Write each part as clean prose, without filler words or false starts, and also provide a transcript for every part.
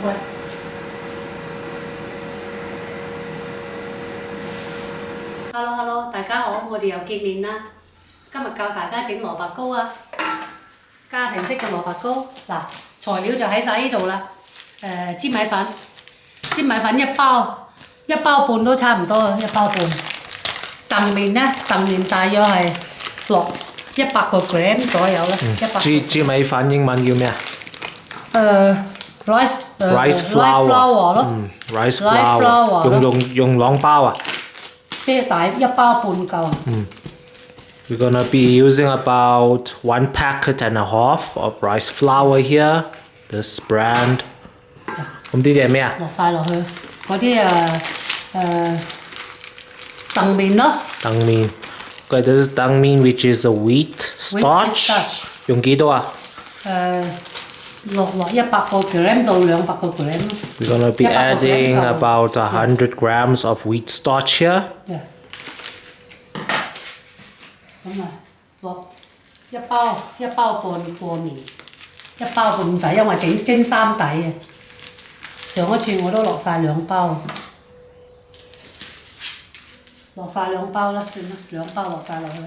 乖。Hello，大家好，我哋又見面啦。今日教大家整蘿蔔糕啊，家庭式嘅蘿蔔糕。嗱，材料就喺晒呢度啦。粘米粉，粘米粉一包半都差唔多，1包半。澄麵呢，澄麵大約係落100個 gram 左右啦。粘米粉英文叫咩啊？rice flour 咯。rice flour 用2包啊？即係大1包半夠。We're gonna be using about 1 packet and a half of rice flour here. This brand. 咁呢啲係咩啊？落晒落去，嗰啲澄麵咯。澄麵。Okay, this is 澄麵 which is a wheat starch. 用幾多啊？落100個 gram 到200個 gram 咯。We're gonna be adding about 100 grams of wheat starch here. 咁啊，落1包半過麵，1包半唔使，因為蒸3底嘅。上一次我都落晒2包，落晒2包啦，算啦，2包落晒落去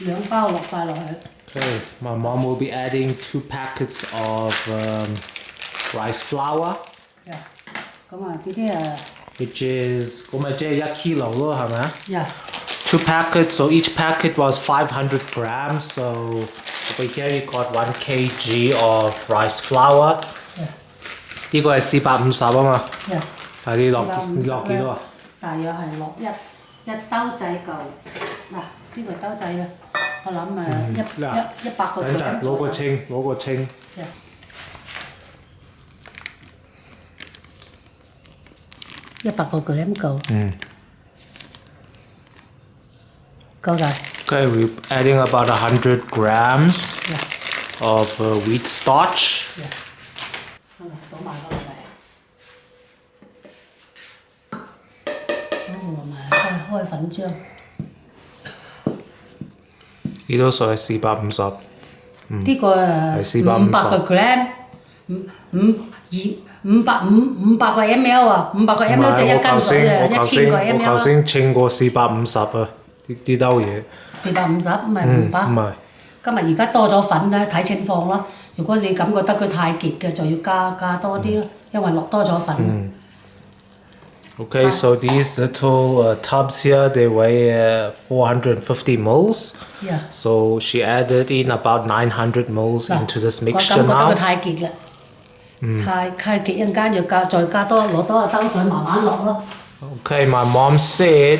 ，2包落晒落去。Okay, my mom will be adding 2 packets of rice flour. 咁啊，呢啲which is 咁咪即係1 kilo 咯，係咪啊？2 packets, so each packet was 500 grams. So over here you got 1 kg of rice flour. 呢個係450啊嘛。但係你落幾多啊？大約係落一兜仔夠。嗱，呢個兜仔啦，我諗100個。等陣攞個稱。100個 gram 夠。夠晒。Okay, we're adding about 100 grams of wheat starch. 倒埋落嚟。同埋開粉漿。幾多水？450。呢個500個 gram， 500個 ml 啊，500個 ml 即係1斤水啊，1000個 ml 我頭先稱過450啊，呢兜嘢。450唔係500。唔係。今日而家多咗粉咧，睇情況啦。如果你感覺得佢太結嘅，就要加多啲咯，因為落多咗粉。Okay, so these little tubs here, they weigh 450 mils. Yeah. So she added in about 900 mils into this mixture now. 我感覺得佢太結啦。太結一陣間要再加多攞多個兜水慢慢落咯。Okay, my mom said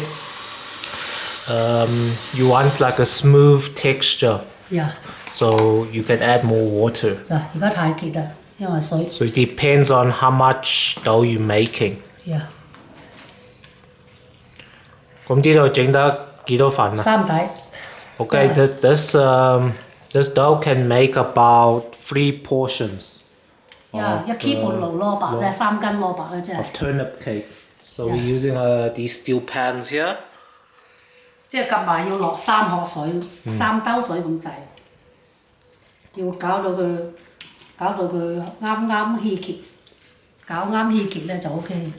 you want like a smooth texture. Yeah. So you can add more water. 嗱，而家太結啦，因為水。So it depends on how much dough you're making. Yeah. 咁呢度整得幾多份啊？3底。Okay, this dough can make about 3 portions. 1 kg 半蘿蔔咧，3斤蘿蔔咧，即係。Of turnip cake. So we're using these steel pans here. 即係夾埋要落3殼水，3兜水咁滯，要搞到佢啱起結，搞啱起結咧就 OK。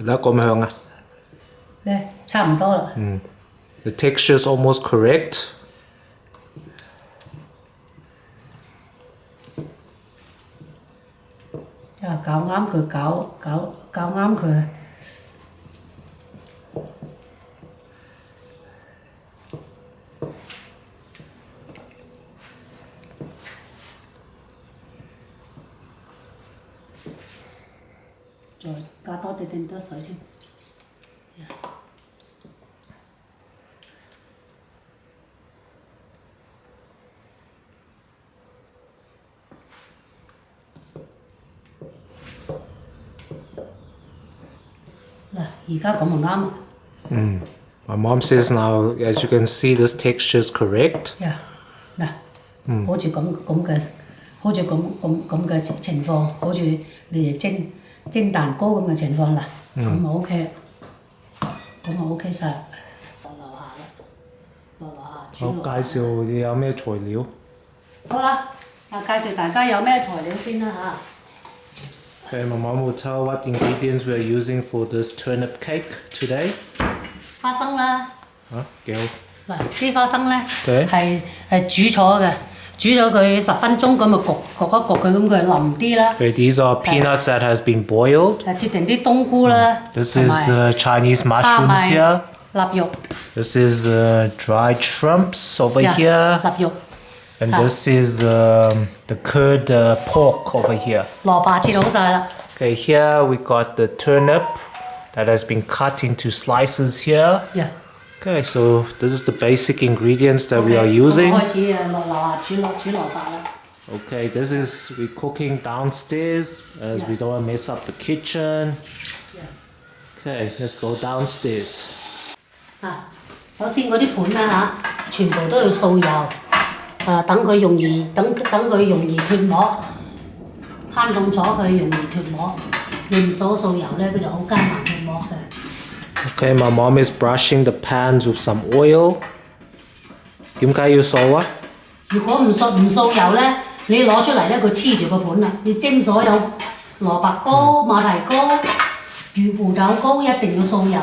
得咁樣啊？咧，差唔多啦。The texture is almost correct. 搞啱佢，搞啱佢。再加多啲水添。而家咁就啱啊。My mom says now, as you can see, this texture is correct. 嗱，好似咁嘅情況，好似你哋蒸蛋糕咁嘅情況啦，咁就 OK 啦，咁就 OK 晒啦。落下煮落下。好，介紹你有咩材料？好啦，介紹大家有咩材料先啦嚇。Okay, my mom will tell what ingredients we are using for this turnip cake today. 花生啦。幾好。嗱，啲花生咧 Okay. 係煮咗嘅，煮咗佢10分鐘咁就焗一焗佢，咁佢腍啲啦。Okay, these are peanuts that has been boiled. 切定啲冬菇啦。This is Chinese mushrooms here. 臘肉。This is dried shrimps over here. 臘肉。And this is the curd pork over here. 蘿蔔切好晒啦。Okay, here we got the turnip that has been cut into slices here. Okay, so this is the basic ingredients that we are using. 開始落樓下煮蘿蔔啦。Okay, this is we cooking downstairs as we don't want to mess up the kitchen. Okay, let's go downstairs. 首先嗰啲盤啦全部都要掃油，等佢容易脱膜，攤凍咗佢容易脱膜。你唔掃油咧，佢就好艱難脱膜嘅。Okay, my mom is brushing the pans with some oil. 點解要掃啊？如果唔掃油咧，你攞出嚟咧，佢黐住個盤啦。你蒸所有蘿蔔糕、馬蹄糕、芋豆糕一定要掃油。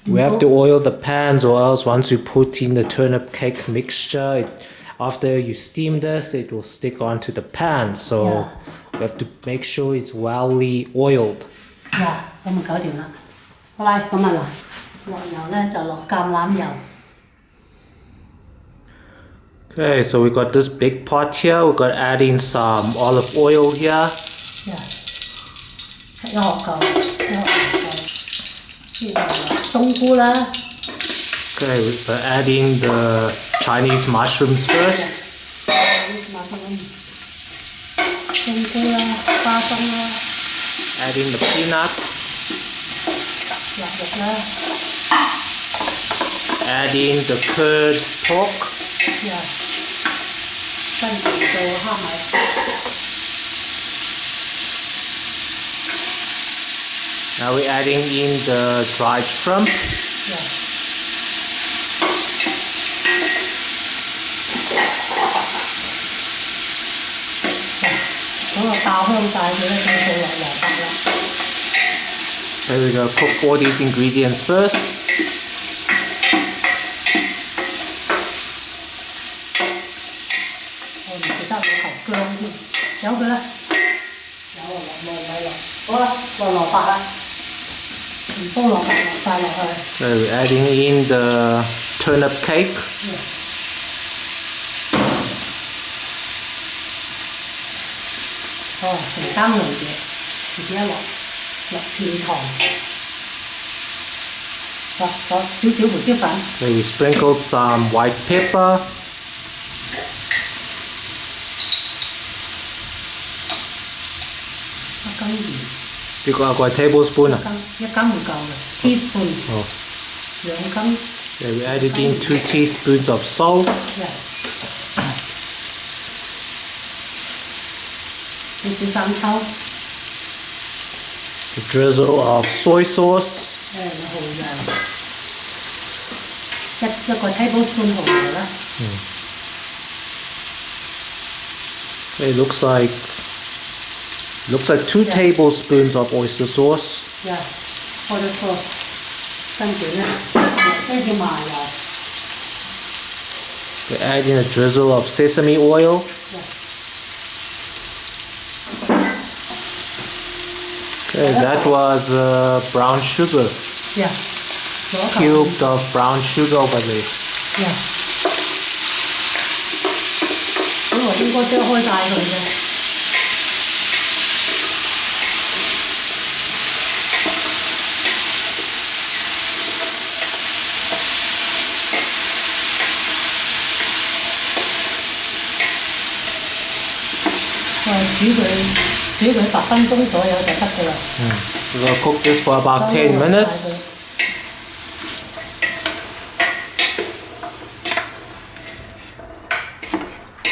We have to oil the pans, or else once you put in the turnip cake mixture, after you steam this, it will stick onto the pan. So we have to make sure it's wellly oiled. 咁就搞掂啦。好啦，咁啊嗱，落油咧就落橄欖油。Okay, so we got this big pot here. We got add in some olive oil here. 一殼夠，冬菇啦。Okay, we're adding the Chinese mushrooms first. 冬菇啦，花生啦。Adding the peanuts. 臘肉啦。Adding the curd pork. 跟住就蝦米。Now we're adding in the dried shrimp. 咁我爆香晒佢咧，就倒落蘿蔔啦。Okay, we're gonna cook all these ingredients first. 我唔記得攞頭薑添，由佢啦。有落咪落，好啦，落蘿蔔啦，全煲蘿蔔落晒落去。Okay, we're adding in the turnip cake. 成羹嚟嘅，自己一落片糖，落少少胡椒粉。Okay, we sprinkled some white pepper. 一羹鹽。呢個tablespoon 啊？一羹唔夠嘅 ，teaspoon。2羹。Okay, we added in 2 teaspoons of salt. 少少生抽。A drizzle of soy sauce. 蠔油。一個 tablespoon 蠔油啦。Okay, looks like 2 tablespoons of oyster sauce. oyster sauce。跟住咧，些少麻油。We add in a drizzle of sesame oil. Okay, that was brown sugar. Cubed of brown sugar over there. 咁我應該將開晒佢嘅。煮佢煮佢10分鐘左右就得㗎啦。We're gonna cook this for about 10 minutes.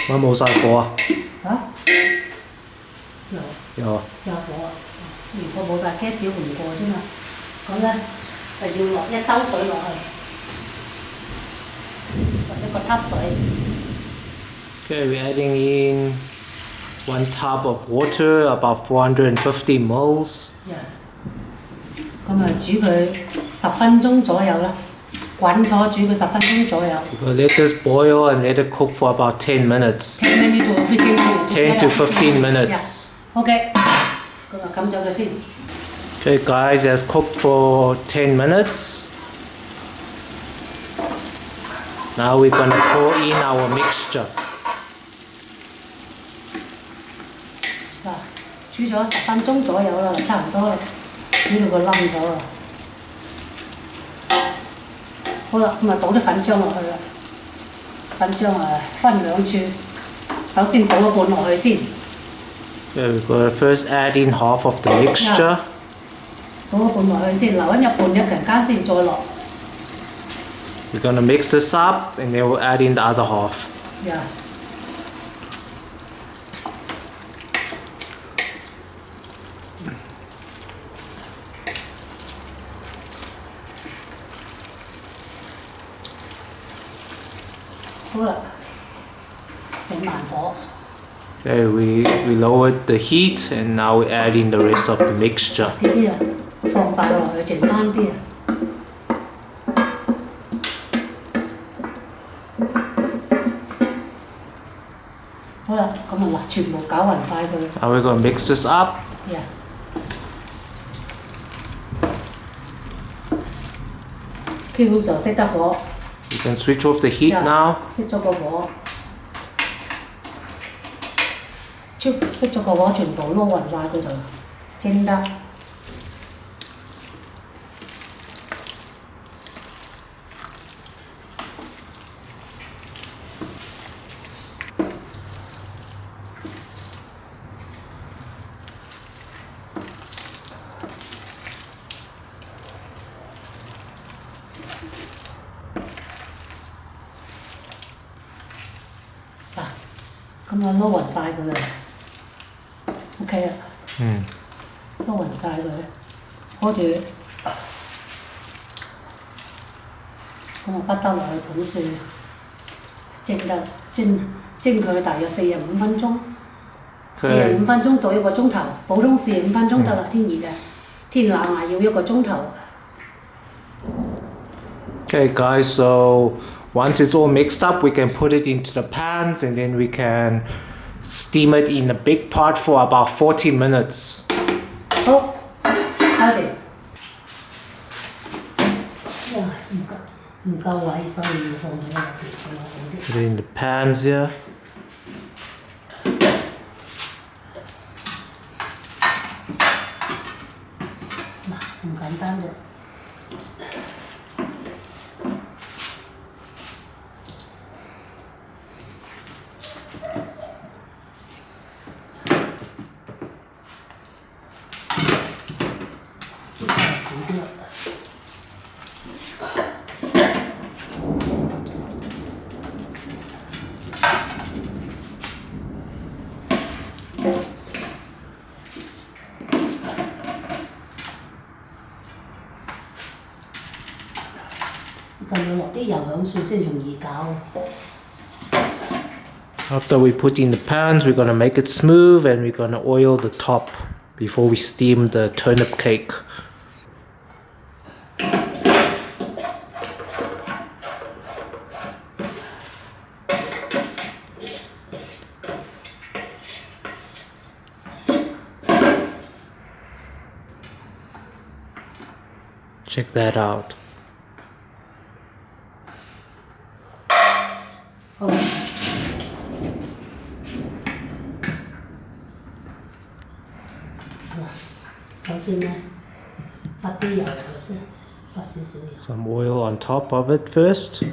有冇晒火啊？有。有火啊！如果冇晒 gas 少換過啫嘛。咁咧就要落1兜水落去，或者個撻水。Okay, we're adding in 1 tub of water, about 450 ml. 咁啊煮佢10分鐘左右啦，滾咗煮佢10分鐘左右。We'll let this boil and let it cook for about 10 minutes. 10 to 15 minutes. 10 to 15 minutes. OK， 咁啊撳咗佢先。Okay, guys, it's cooked for 10 minutes. Now we're gonna pour in our mixture. 嗱，煮咗10分鐘左右啦，差唔多啦，煮到佢冧咗啦。好啦，咁啊倒啲粉漿落去啦。粉漿啊分2處，首先倒一半落去先。Okay, we're gonna first add in half of the mixture. 倒一半落去先，留緊一半一陣間先再落。We're gonna mix this up and then we'll add in the other half. Yeah. 好啦，定慢火。Okay, we lowered the heat and now we add in the rest of the mixture. 呢啲啊，放晒落去，剩翻啲啊。好啦，咁啊嗱，全部攪勻晒佢。Now we're gonna mix this up. Yeah. 基本上熄得火。You can switch off the heat now. 熄咗個火。熄咗個火，全部撈勻晒佢就蒸得。嗱，咁我撈勻晒佢啦。OK 啦。撈勻晒佢，攞住，咁我不得落去盤算，蒸佢大約45分鐘，45分鐘到1個鐘頭，普通45分鐘得啦，天熱啊，天冷啊要1個鐘頭。Okay, guys, so once it's all mixed up, we can put it into the pans and then we can steam it in a big pot for about 40 minutes. 好，搞掂。唔夠位，所以要放咗落邊咁樣好啲。 Put it in the pans here. 嗱，唔簡單啫。咁要落啲油響樹先容易搞。After we put in the pans, we're gonna make it smooth and we're gonna oil the top before we steam the turnip cake. Check that out. 好。首先咧，撥啲油落去先，撥少少油。Some oil on top of it first.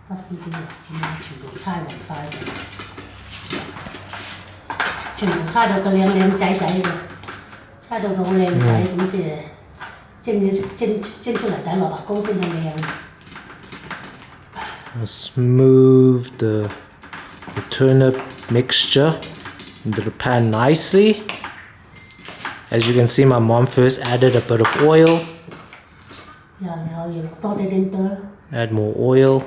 撥少少油，咁樣全部猜勻晒佢。全部猜到個靚仔仔嘅，猜到個好靚仔咁先蒸出嚟睇蘿蔔糕先係靚。Smooth the turnip mixture into the pan nicely. As you can see, my mom first added a bit of oil. Add more oil.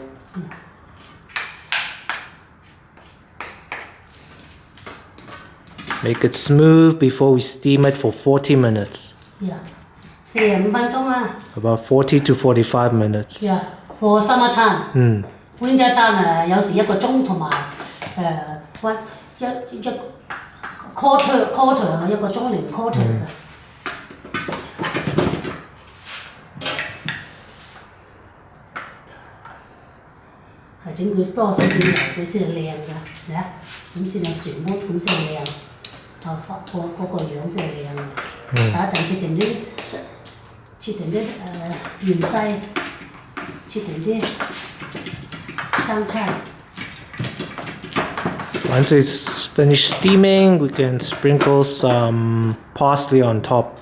Make it smooth before we steam it for 40 minutes. 45分鐘啊。About 40 to 45 minutes. For summer time. Winter time 有時1個鐘同埋一 quarter 1個鐘零 quarter 嘅。係整佢多少少油，佢先係靚㗎，嚟啊！咁先係旋抹，咁先係靚，嗰個樣先係靚嘅。打一陣切定啲芫茜，切定啲生菜。Once it's finished steaming, we can sprinkle some parsley on top.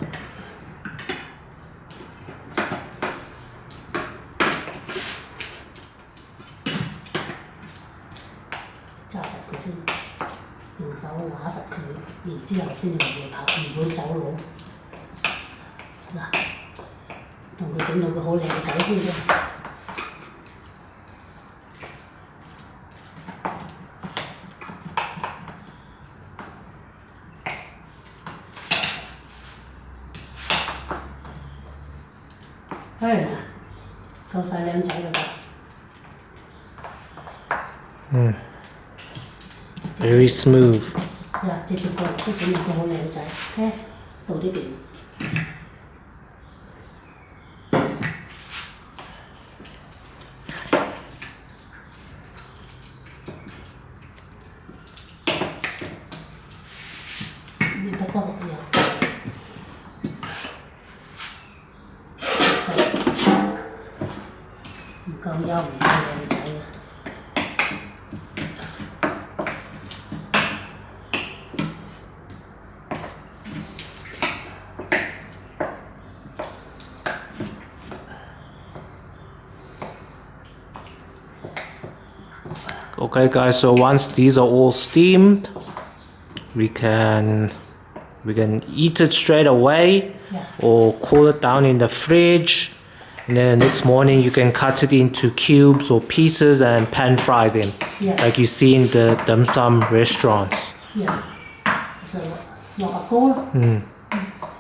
揸實佢先，用手畫實佢，然之後先唔會走佬。嗱，同佢整到佢好靚仔先啫。係，夠晒靚仔㗎啦。Very smooth. 隻個都整到佢好靚仔。OK， 到呢邊。呢不多油。唔夠油唔夠靚仔嘅。Okay guys, so once these are all steamed, we can eat it straight away or cool it down in the fridge, and then the next morning you can cut it into cubes or pieces and pan fry them, like you see in the dim sum restaurants. 就蘿蔔糕咯，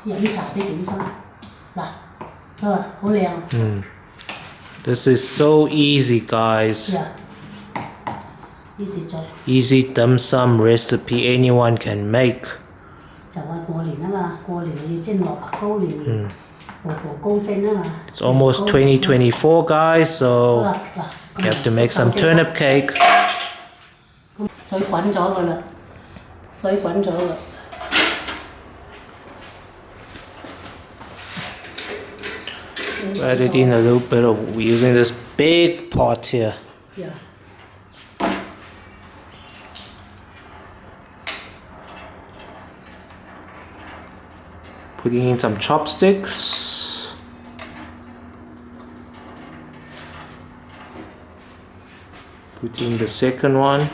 飲茶啲點心，嗱，好靚。This is so easy, guys. Easy dim sum recipe anyone can make. 就係過年啊嘛，過年要蒸蘿蔔糕，年步步高升啊嘛。It's almost 2024, guys, so you have to make some turnip cake. 水滾咗㗎啦，水滾咗啦。Add it in a little bit of, we're using this big pot here. Putting in some chopsticks. Put in the second one.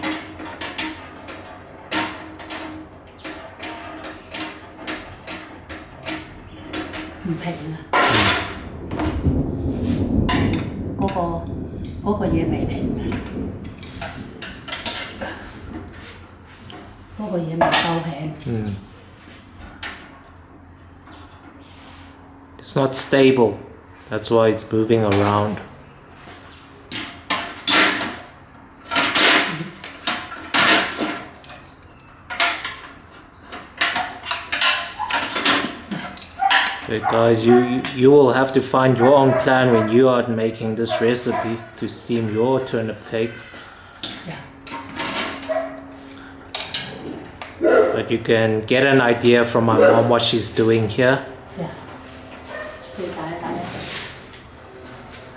It's not stable, that's why it's moving around. Okay guys, you will have to find your own plan when you are making this recipe to steam your turnip cake. But you can get an idea from my mom what she's doing here.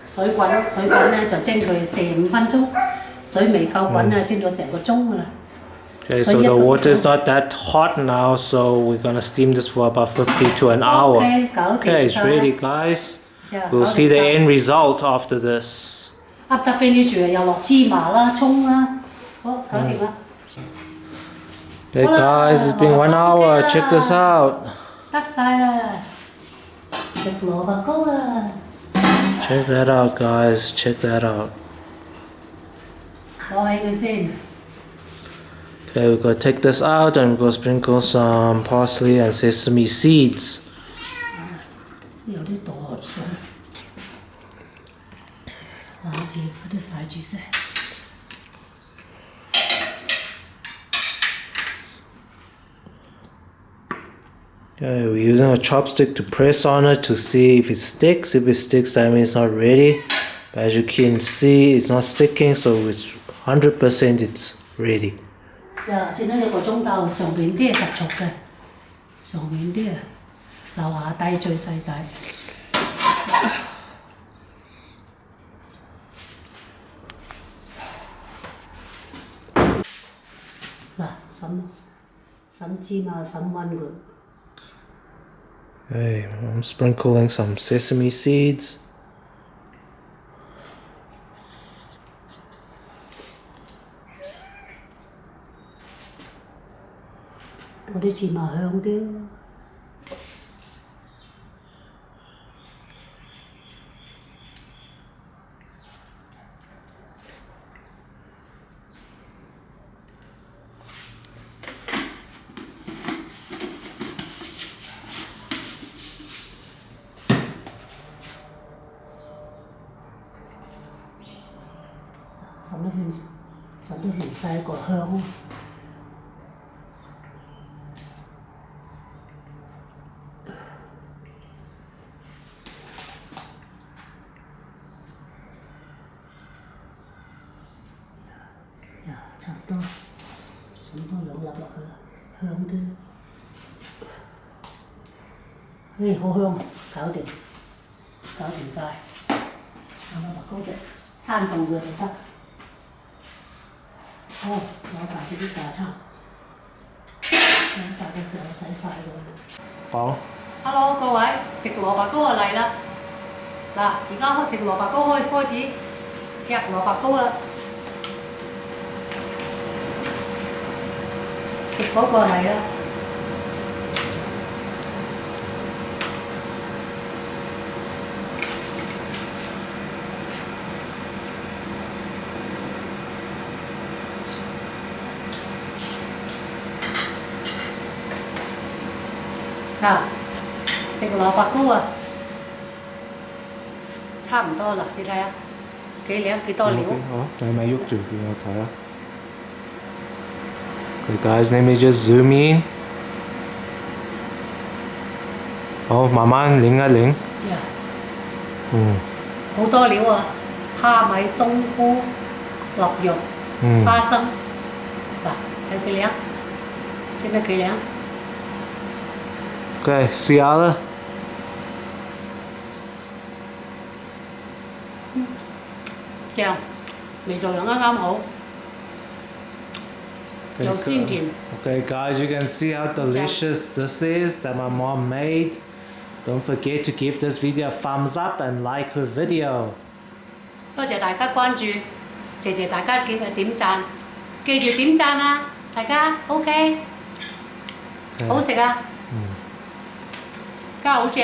水滾咧就蒸佢45分鐘，水未夠滾咧蒸咗成個鐘㗎啦。Okay, so the water is not that hot now, so we're gonna steam this for about 50 to an hour. Okay, it's ready, guys. We'll see the end result after this. After finish 又落芝麻啦、葱啦，好，搞掂啦。 Hey guys, it's been 1 hour. Check this out. 得晒啦，食蘿蔔糕啦。Check that out, guys. Check that out. 攞起佢先。 Okay, we're gonna take this out and we're gonna sprinkle some parsley and sesame seeds. 有啲倒落水。攞住嗰啲快住先。 Okay, we're using a chopstick to press on it to see if it sticks. If it sticks, that means it's not ready. But as you can see, it's not sticking, so it's 100% it's ready. 整咗1個鐘頭，上邊啲係實熟嘅，上邊啲啊，樓下底最細底。嗱，審芝麻，審溫佢。 Okay, I'm sprinkling some sesame seeds. 嗰啲芝麻香啲。審得完晒個香。 差唔多，整多2粒落去啦，香啲。好香，搞掂，搞掂晒。攞蘿蔔糕食，攤凍嘅食得。好，攞晒佢啲架撐，攞晒嘅時候洗晒佢。好。Hello 各位，食蘿蔔糕就嚟啦！嗱，而家食蘿蔔糕開始吃蘿蔔糕啦。 食嗰個嚟啦！嗱，食蘿蔔糕啊，差唔多啦，你睇下幾靚幾多料。好，咪喐住俾我睇下。 Okay guys, let me just zoom in. 好，慢慢擰一擰。好多料啊！蝦米、冬菇、臘肉、花生。嗱，睇幾靚，整得幾靚。Okay，試下啦。正，味道又啱啱好。 Okay guys, you can see how delicious this is that my mom made. Don't forget to give this video a thumbs up and like her video. 多謝大家關注，謝謝大家點讚，記住點讚啊！大家 OK， 好食啊，家好正。